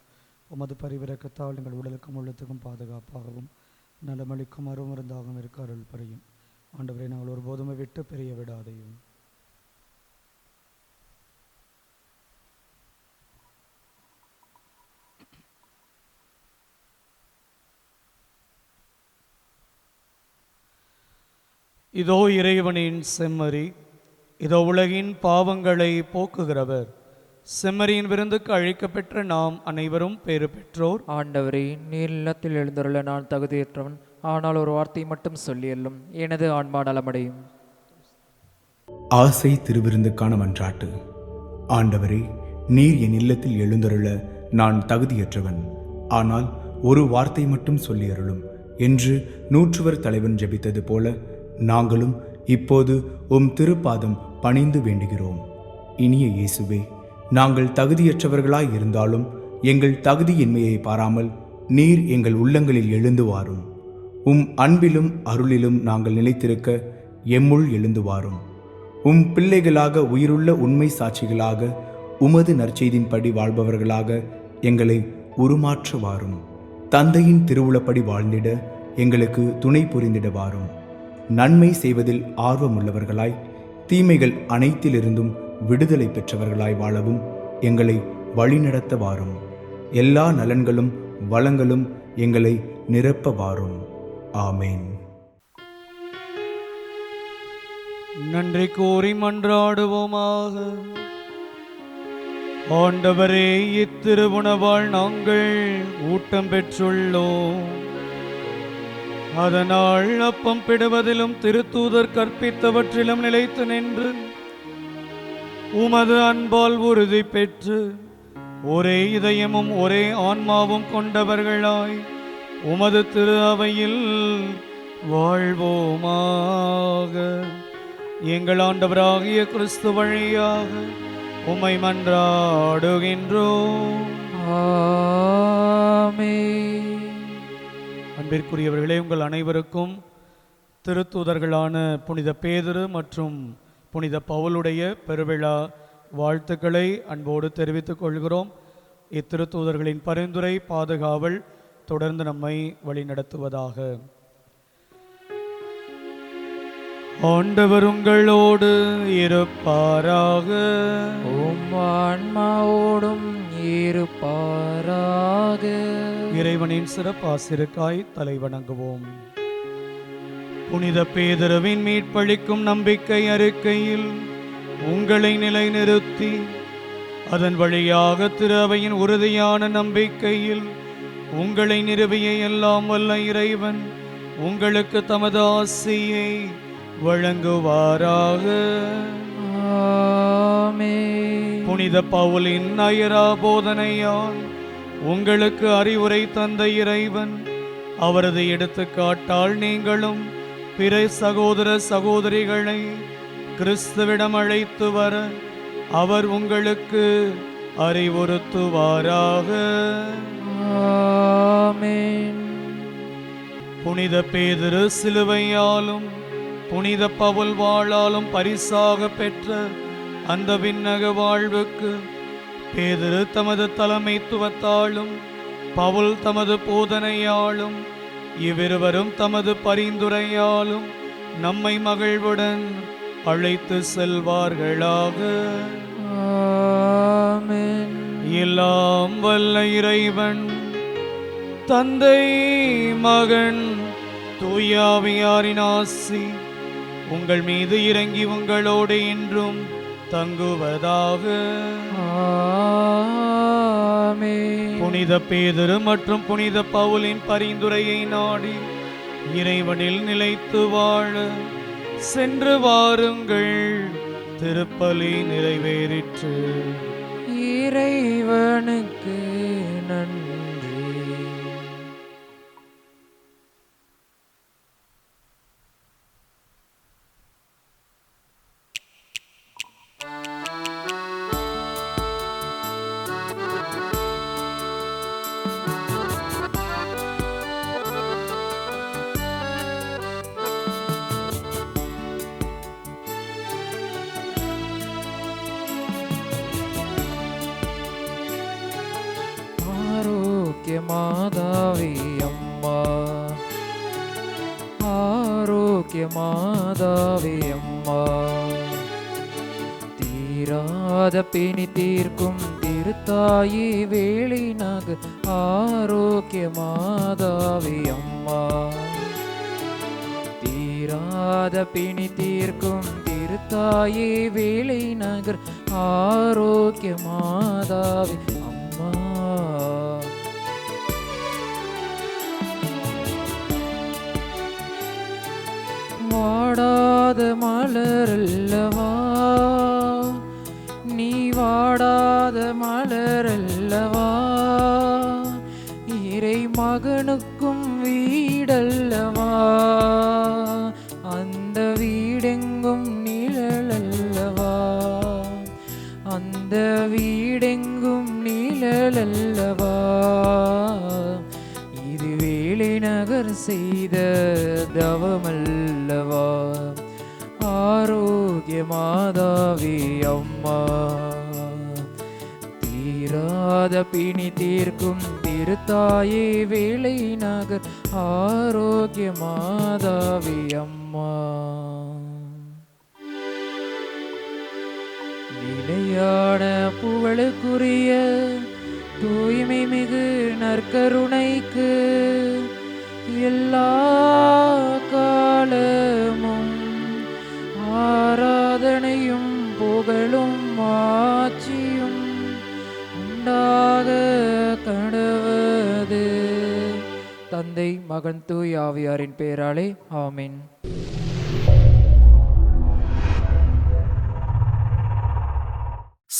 உமது பரிவிரக்கத்தால் எங்கள் உடலுக்கும் உள்ளத்துக்கும் பாதுகாப்பாகவும் நலமளிக்கும் அருமருந்தாகவும் இருக்க அருள் புரியும். ஆண்டவரை நாங்கள் ஒருபோதுமே விட்டு பிரிய விடாதையும். இதோ இறைவனின் செம்மறி, இதோ உலகின் பாவங்களை போக்குகிறவர். செம்மறியின் விருந்துக்கு அழைக்கப்பெற்ற நாம் அனைவரும் பேறு பெற்றோர். ஆண்டவரே, நீர் இல்லத்தில் எழுந்துள்ள நான் தகுதியற்றவன், ஆனால் ஒரு வார்த்தை மட்டும் சொல்லியல்லும் எனது ஆன்மா நலமடையும். ஆசை திருவிருந்துக்கான மன்றாட்டு. ஆண்டவரே, நீர் என் இல்லத்தில் எழுந்தருள நான் தகுதியற்றவன், ஆனால் ஒரு வார்த்தை மட்டும் சொல்லி அருளும் என்று நூற்றுவர் தலைவன் ஜெபித்தது போல நாங்களும் இப்போது உம் திருப்பாதம் பணிந்து வேண்டுகிறோம். இனிய இயேசுவே, நாங்கள் தகுதியற்றவர்களாய் இருந்தாலும் எங்கள் தகுதியின்மையை பாராமல் நீர் எங்கள் உள்ளங்களில் எழுந்து வாரும். உம் அன்பிலும் அருளிலும் நாங்கள் நிலைத்திருக்க எம்முள் எழுந்து வாரும். உம் பிள்ளைகளாக உயிருள்ள உண்மை சாட்சிகளாக உமது நற்செய்தின்படி வாழ்பவர்களாக எங்களை உருமாற்ற வாரும். தந்தையின் திருவுளப்படி வாழ்ந்திட எங்களுக்கு துணை புரிந்திட வாரும். நன்மை செய்வதில் ஆர்வமுள்ளவர்களாய் தீமைகள் அனைத்திலிருந்தும் விடுதலை பெற்றவர்களாய் வாழவும் எங்களை வழிநடத்த வாரும். எல்லா நலன்களும் வளங்களும் எங்களை நிரப்ப வாரும். ஆமேன். நன்றி கூறி மன்றாடுவோமாக. ஆண்டவரே, இத்திருவுணவால் நாங்கள் ஊட்டம் பெற்றுள்ளோம். அதனால் அப்பம் பிடுவதிலும் திருத்தூதர் கற்பித்தவற்றிலும் நிலைத்து நின்று உமது அன்பால் உறுதி பெற்று ஒரே இதயமும் ஒரே ஆன்மாவும் கொண்டவர்களாய் உமது திரு அவையில் வாழ்வோமாக. எங்கள் ஆண்டவராகிய கிறிஸ்து வழியாக உம்மை மன்றாடுகின்றோம். ஆமென். அன்பிற்குரியவர்களே, உங்கள் அனைவருக்கும் திருத்தூதர்களான புனித பேதுரு மற்றும் புனித பவுலுடைய பெருவிழா வாழ்த்துக்களை அன்போடு தெரிவித்துக் கொள்கிறோம். இத்திருத்தூதர்களின் பரிந்துரை பாதுகாவல் தொடர்ந்து நம்மை வழிநடத்துவதாக. ஆண்டவர் உங்களோடு இருப்பாராக. உம் ஆன்மாவோடும் இருப்பாராக. இறைவனின் சிறப்பாசிருக்காய் தலை வணங்குவோம். புனித பேதுருவின் மீட்பளிக்கும் நம்பிக்கை அறிக்கையில் உங்களை நிலைநிறுத்தி அதன் வழியாக திரு அவையின் உறுதியான நம்பிக்கையில் உங்களை நிறுவிய எல்லாம் வல்ல இறைவன் உங்களுக்கு தமது ஆசியை வழங்குவாராக. ஆமென். புனித பவுலின் அயரா போதனையால் உங்களுக்கு அறிவுரை தந்த இறைவன் அவரது எடுத்துக்காட்டால் நீங்களும் பிற சகோதர சகோதரிகளை கிறிஸ்துவிடம் அழைத்து வர அவர் உங்களுக்கு அறிவுறுத்துவாராக. ஆமென். புனித பேதுரு சிலுவையாலும் புனித பவுல் வாளாலும் பரிசாக பெற்ற அந்த விண்ணக வாழ்வுக்கு பேதுரு தமது தலைமைத்துவத்தாலும் பவுல் தமது போதனையாலும் இவ்விருவரும் தமது பரிந்துரையாலும் நம்மை மகிழ்வுடன் அழைத்து செல்வார்களாக. ஆமென். எல்லாம் வல்ல இறைவன் தந்தை மகன் தூயாவியாரின் ஆசி உங்கள் மீது இறங்கி உங்களோடு என்றும் தங்குவதாக. ஆமென். புனித பேதுரு மற்றும் புனித பவுலின் பரிந்துரையை நாடி இறைவனில் நிலைத்து வாழ சென்று வாருங்கள். திருப்பலி நிறைவேறிற்று. இறைவனுக்கு நன்றி. ஆரோக்கியமாதாவே அம்மா, ஆரோக்கியமாதாவே அம்மா, தீராத பிணி தீர்க்கும் திருத்தாயே வேளினாக ஆரோக்கியமாதாவே அம்மா, தீராத பிணி தீர்க்கும் திருத்தாயே வேளை நகர் ஆரோக்கியமாதாவே அம்மா. வாடாத மலரல்லவா நீ, வாடாத மலரல்லவா, இறை மகனுக்கும் வீடல்லவா, அந்த வீடெங்கும் நிழலல்லவா, அந்த வீடெங்கும் நிழலல்லவா, இது வேளை நகர் செய்த தவமல்லவா. ஆரோக்கியமாதாவே அம்மா, தீராத பிணி தீர்க்கும் திருத்தாயே வேலை நகர் ஆரோக்கிய மாதாவி அம்மா. நிலையான புகழுக்குரிய தூய்மை மிகு நற்கருணைக்கு எல்லா காலமும் ஆராதனையும் புகழும் ஆட்சியும் உண்டாக கடவது. தந்தை மகன் தூய் ஆவியாரின் பெயராலே ஆமென்.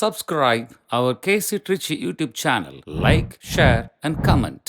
Subscribe our KC Trichy YouTube channel. Like, share and comment.